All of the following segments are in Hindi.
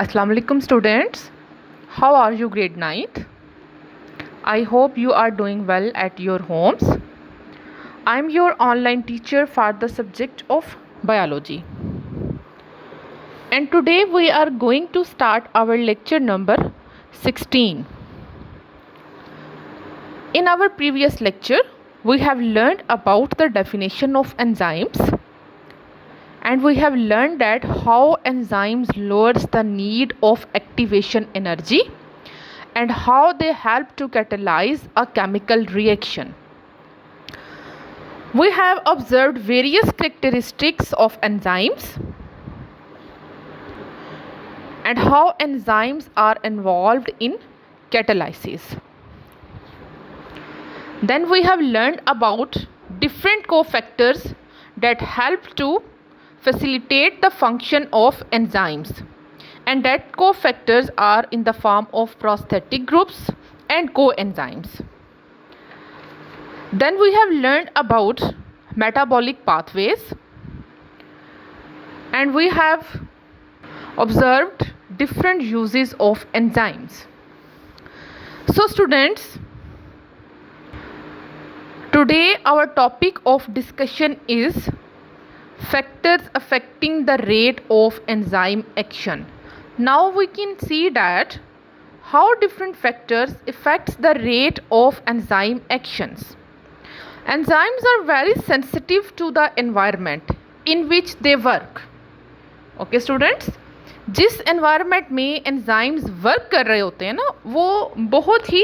Assalamu alaikum students. How are you grade 9th? I hope you are doing well at your homes. I am your online teacher for the subject of biology. And today we are going to start our lecture number 16. In our previous lecture, we have learned about the definition of enzymes. And we have learned that how enzymes lowers the need of activation energy and how they help to catalyze a chemical reaction. We have observed various characteristics of enzymes and how enzymes are involved in catalysis. Then we have learned about different cofactors that help to facilitate the function of enzymes, and that cofactors are in the form of prosthetic groups and coenzymes. Then we have learned about metabolic pathways, and we have observed different uses of enzymes. So students, today our topic of discussion is factors affecting the rate of enzyme action. Now we can see that how different factors affects the rate of enzyme actions. Enzymes are very sensitive to the environment in which they work. Okay students, जिस एनवायरनमेंट में एंजाइम्स वर्क कर रहे होते हैं ना, वो बहुत ही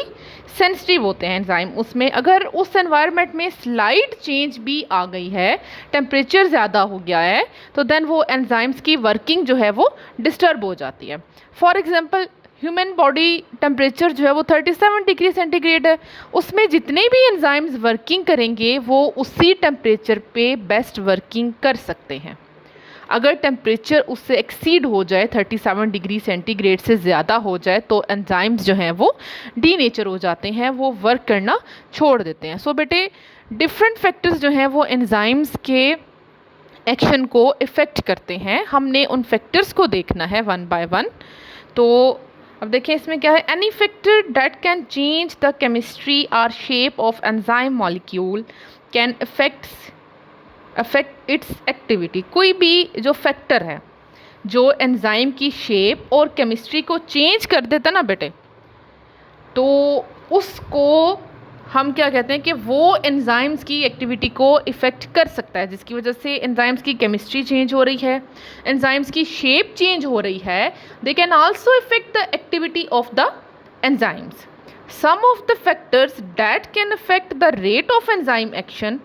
सेंसिटिव होते हैं एंजाइम. उसमें अगर उस एनवायरनमेंट में स्लाइड चेंज भी आ गई है, टेम्परेचर ज़्यादा हो गया है, तो देन वो एंजाइम्स की वर्किंग जो है वो डिस्टर्ब हो जाती है. For example human body temperature जो है वो 37 डिग्री सेंटीग्रेड है. उसमें जितने भी एंजाइम्स वर्किंग करेंगे वो उसी टेम्परेचर पे बेस्ट वर्किंग कर सकते हैं. अगर टेम्परेचर उससे एक्सीड हो जाए, 37 डिग्री सेंटीग्रेड से ज़्यादा हो जाए, तो एंजाइम्स जो हैं वो डीनेचर हो जाते हैं, वो वर्क करना छोड़ देते हैं. सो बेटे, डिफरेंट फैक्टर्स जो हैं वो एंजाइम्स के एक्शन को इफ़ेक्ट करते हैं. हमने उन फैक्टर्स को देखना है वन बाय वन. तो अब देखें इसमें क्या है. Any factor that can change the chemistry और shape of enzyme molecule can affect its activity. कोई भी जो फैक्टर है जो एंजाइम की शेप और केमिस्ट्री को चेंज कर देता ना बेटे, तो उसको हम क्या कहते हैं कि वो एंजाइम्स की एक्टिविटी को इफ़ेक्ट कर सकता है, जिसकी वजह से एंजाइम्स की केमिस्ट्री चेंज हो रही है, एंजाइम्स की शेप चेंज हो रही है. They can also effect the activity of the enzymes. Some of the factors that can affect the rate of enzyme action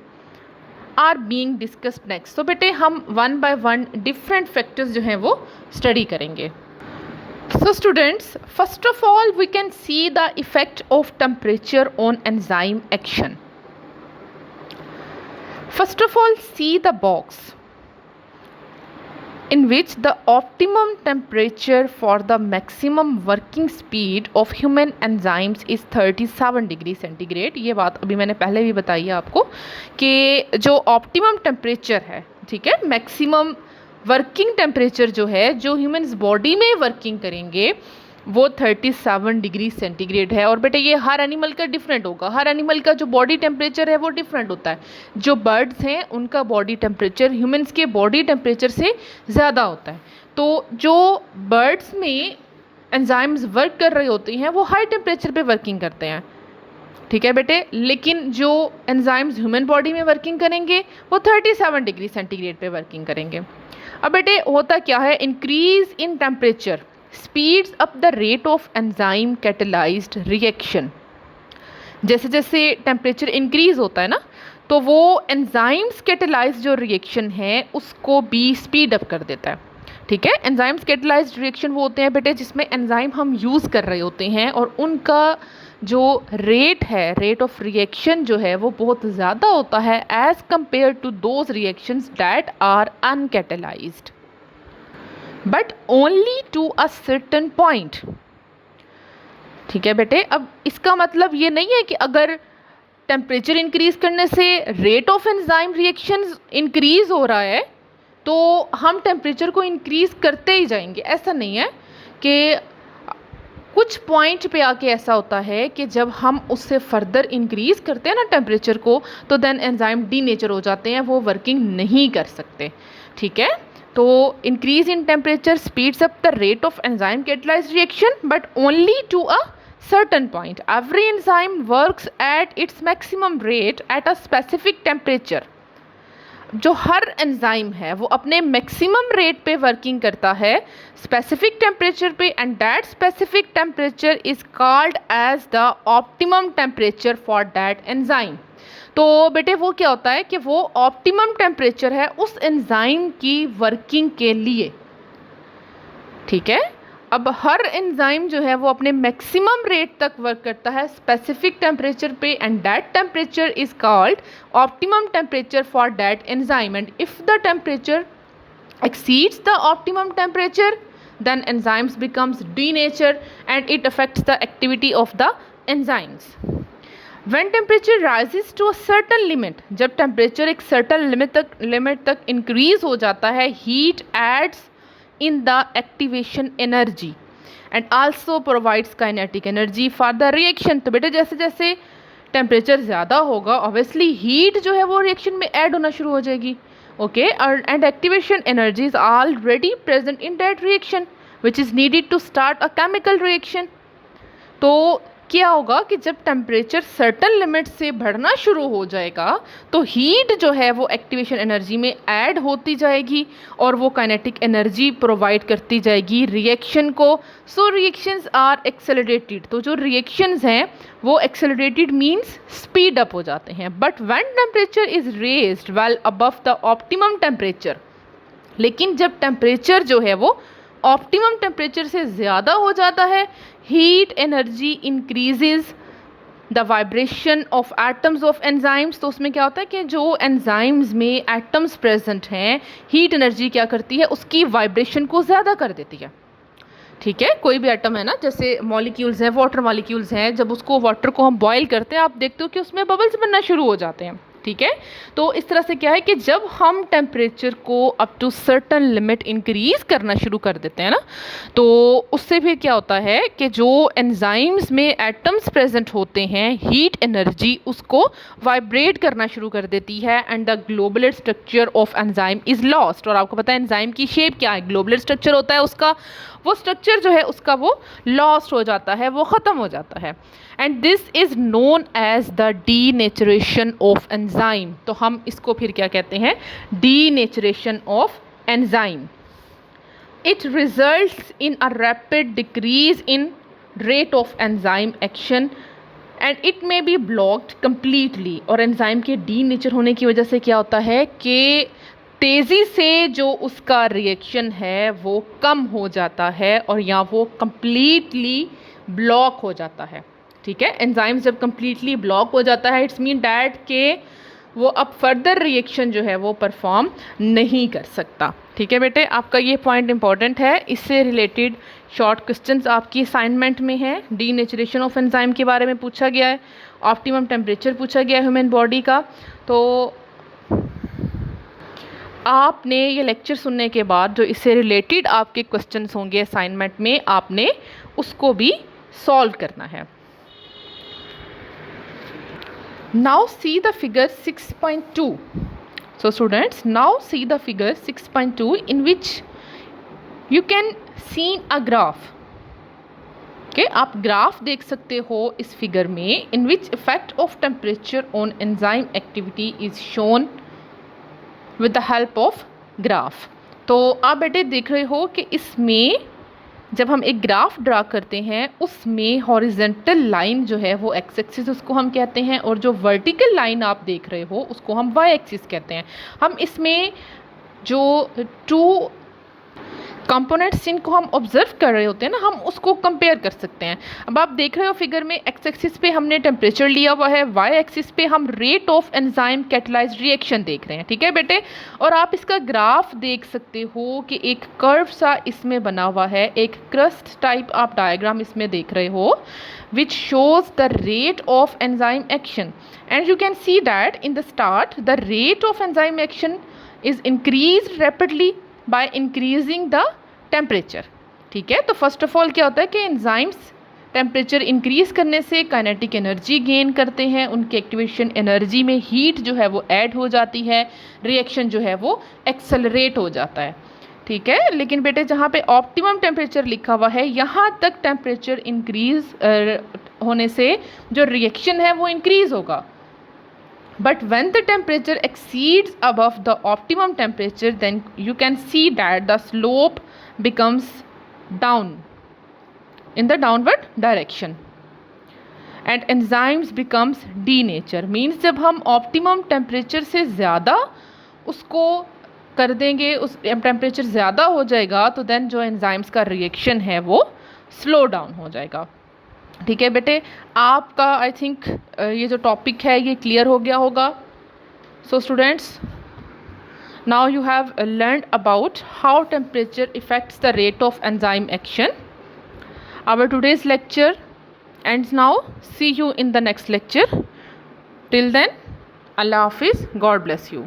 are being discussed next. तो बेटे हम one by one different factors जो हैं वो स्टडी करेंगे. So students, first of all we can see the effect of temperature on enzyme action. First of all see the box in which the optimum temperature for the maximum working speed of human enzymes is 37 degree centigrade. ये बात अभी मैंने पहले भी बताई है आपको कि जो ऑप्टिमम टेम्परेचर है, ठीक है, मैक्सिमम वर्किंग टेम्परेचर जो है, जो ह्यूमन्स बॉडी में वर्किंग करेंगे, वो 37 डिग्री सेंटीग्रेड है. और बेटे ये हर एनिमल का डिफरेंट होगा. हर एनिमल का जो बॉडी टेम्परेचर है वो डिफरेंट होता है. जो बर्ड्स हैं उनका बॉडी टेम्परेचर ह्यूमन्स के बॉडी टेम्परेचर से ज़्यादा होता है. तो जो बर्ड्स में एंजाइम्स वर्क कर रहे होते हैं वो हाई टेम्परेचर पे वर्किंग करते हैं, ठीक है बेटे. लेकिन जो एंजाइम्स ह्यूमन बॉडी में वर्किंग करेंगे वो 37 डिग्री सेंटीग्रेड पे वर्किंग करेंगे. अब बेटे होता क्या है, increase in temperature speeds up the rate of enzyme catalyzed reaction. जैसे जैसे टेम्परेचर इंक्रीज होता है ना, तो वो एंजाइम्स कैटेलाइज्ड जो रिएक्शन है उसको भी स्पीड अप कर देता है, ठीक है. एंजाइम्स कैटेलाइज्ड रिएक्शन वो होते हैं बेटे जिसमें एंजाइम हम यूज़ कर रहे होते हैं और उनका जो रेट है, रेट ऑफ रिएक्शन जो है वो बहुत ज़्यादा होता है as compared to those reactions that are uncatalysed, but only to a certain point, ठीक है बेटे. अब इसका मतलब ये नहीं है कि अगर टेम्परेचर इंक्रीज करने से rate of enzyme reactions increase हो रहा है तो हम टेम्परेचर को इंक्रीज करते ही जाएंगे. ऐसा नहीं है कि कुछ पॉइंट पे आके ऐसा होता है कि जब हम उससे फर्दर इंक्रीज़ करते हैं ना टेम्परेचर को, तो देन एंजाइम डीनेचर हो जाते हैं, वो वर्किंग नहीं कर सकते। ठीक है, तो increase in temperature speeds up the rate of enzyme catalysed reaction but only to a certain point. Every enzyme works at its maximum rate at a specific temperature. जो हर एंजाइम है वो अपने मैक्सिमम रेट पे वर्किंग करता है स्पेसिफिक टेम्परेचर पे, and that specific temperature is called as the optimum temperature for that enzyme. तो बेटे वो क्या होता है कि वो ऑप्टिमम टेम्परेचर है उस एंजाइम की वर्किंग के लिए। ठीक है, अब हर एंजाइम जो है वो अपने मैक्सिमम रेट तक वर्क करता है स्पेसिफिक टेम्परेचर पे, and that temperature is called optimum temperature for that enzyme. And if the temperature exceeds the optimum temperature, then enzymes becomes denatured and it affects the activity of the enzymes. When temperature rises to a certain limit, जब temperature एक certain limit तक increase हो जाता है, heat adds in the activation energy and also provides kinetic energy for the reaction. तो बेटे जैसे जैसे टेम्परेचर ज़्यादा होगा ऑब्वियसली हीट जो है वो रिएक्शन में ऐड होना शुरू हो जाएगी। Okay, and activation energy is already present in that reaction which is needed to start a chemical reaction. तो क्या होगा कि जब टेम्परेचर सर्टन लिमिट से बढ़ना शुरू हो जाएगा तो हीट जो है वो एक्टिवेशन एनर्जी में ऐड होती जाएगी और वो काइनेटिक एनर्जी प्रोवाइड करती जाएगी रिएक्शन को। सो रिएक्शंस आर एक्सेलरेटेड। तो जो रिएक्शंस हैं वो एक्सेलरेटेड मीन्स स्पीड अप हो जाते हैं। But when temperature is raised well above the optimum temperature, लेकिन जब टेम्परेचर जो है वो ऑप्टिमम टेम्परेचर से ज़्यादा हो जाता है, heat energy increases the vibration of atoms of enzymes. तो उसमें क्या होता है कि जो एंजाइम्स में एटम्स प्रेजेंट हैं, हीट एनर्जी क्या करती है, उसकी वाइब्रेशन को ज़्यादा कर देती है। ठीक है, कोई भी एटम है ना, जैसे मॉलिक्यूल्स हैं, वाटर मॉलिक्यूल्स हैं, जब उसको वाटर को हम बॉयल करते हैं आप देखते हो कि उसमें बबल्स बनना शुरू हो जाते हैं। ठीक है, तो इस तरह से क्या है कि जब हम टेम्परेचर को up to certain limit increase करना शुरू कर देते हैं ना, तो उससे फिर क्या होता है कि जो एंजाइम्स में एटम्स प्रेजेंट होते हैं, हीट एनर्जी उसको वाइब्रेट करना शुरू कर देती है and the globular structure of enzyme is lost. और आपको पता है एंजाइम की शेप क्या है, ग्लोबुलर स्ट्रक्चर होता है उसका, वो स्ट्रक्चर जो है उसका वो लॉस्ट हो जाता है, वो ख़त्म हो जाता है। And this is known as the denaturation of enzyme. तो हम इसको फिर क्या कहते हैं, denaturation of enzyme. It results in a rapid decrease in rate of enzyme action and it may be blocked completely. और एंजाइम के डीनेचर होने की वजह से क्या होता है कि तेज़ी से जो उसका रिएक्शन है वो कम हो जाता है और या वो कम्प्लीटली ब्लॉक हो जाता है। ठीक है, एंजाइम्स जब कम्प्लीटली ब्लॉक हो जाता है इट्स मीन डैट के वो अब फर्दर रिएक्शन जो है वो परफॉर्म नहीं कर सकता। ठीक है बेटे, आपका ये पॉइंट इंपॉर्टेंट है, इससे रिलेटेड शॉर्ट क्वेश्चंस आपकी असाइनमेंट में है। डीनेचुरेशन ऑफ एंजाइम के बारे में पूछा गया है, ऑप्टिमम टेम्परेचर पूछा गया है ह्यूमन बॉडी का। तो आपने ये लेक्चर सुनने के बाद जो इससे रिलेटेड आपके क्वेश्चंस होंगे असाइनमेंट में, आपने उसको भी सॉल्व करना है। Now see the figure 6.2. So students, now see the figure 6.2 in which you can see a graph. Okay, आप ग्राफ देख सकते हो इस फिगर में, in which effect of temperature on enzyme activity is shown with the help of graph. तो आप बेटे देख रहे हो कि इसमें जब हम एक ग्राफ ड्रा करते हैं उसमें हॉरिजेंटल लाइन जो है वो एक्स एक्सिस उसको हम कहते हैं, और जो वर्टिकल लाइन आप देख रहे हो उसको हम वाई एक्सिस कहते हैं। हम इसमें जो टू कंपोनेंट्स जिनको हम ऑब्जर्व कर रहे होते हैं ना, हम उसको कंपेयर कर सकते हैं। अब आप देख रहे हो फिगर में एक्स एक्सिस पे हमने टेम्परेचर लिया हुआ है, वाई एक्सिस पे हम rate of enzyme catalysed reaction देख रहे हैं। ठीक है बेटे, और आप इसका ग्राफ देख सकते हो कि एक कर्व सा इसमें बना हुआ है, एक क्रस्ट टाइप आप डायग्राम इसमें देख रहे हो which shows the rate of enzyme action, and you can see that in the start the rate of enzyme action is increased rapidly by increasing the temperature. ठीक है, तो फर्स्ट ऑफ ऑल क्या होता है कि एंजाइम्स टेम्परेचर इंक्रीज़ करने से काइनेटिक एनर्जी गेन करते हैं, उनकी एक्टिवेशन एनर्जी में हीट जो है वो ऐड हो जाती है, रिएक्शन जो है वो एक्सेलरेट हो जाता है। ठीक है, लेकिन बेटे जहाँ पे ऑप्टिमम टेम्परेचर लिखा हुआ है यहाँ तक टेम्परेचर इंक्रीज होने से जो रिएक्शन है वो इंक्रीज़ होगा, but when the temperature exceeds above the optimum temperature, then you can see that the slope becomes down in the downward direction and enzymes becomes denature, means जब हम optimum temperature से ज़्यादा उसको कर देंगे, उस टेम्परेचर ज़्यादा हो जाएगा तो देन जो एंजाइम्स का रिएक्शन है वो स्लो डाउन हो जाएगा। ठीक है बेटे, आपका आई थिंक ये जो टॉपिक है ये क्लियर हो गया होगा। So students, now you have learned about how temperature effects the rate of enzyme action. Our today's lecture ends now, see you in the next lecture. Till then, अल्लाह हाफिज़, गॉड ब्लेस यू।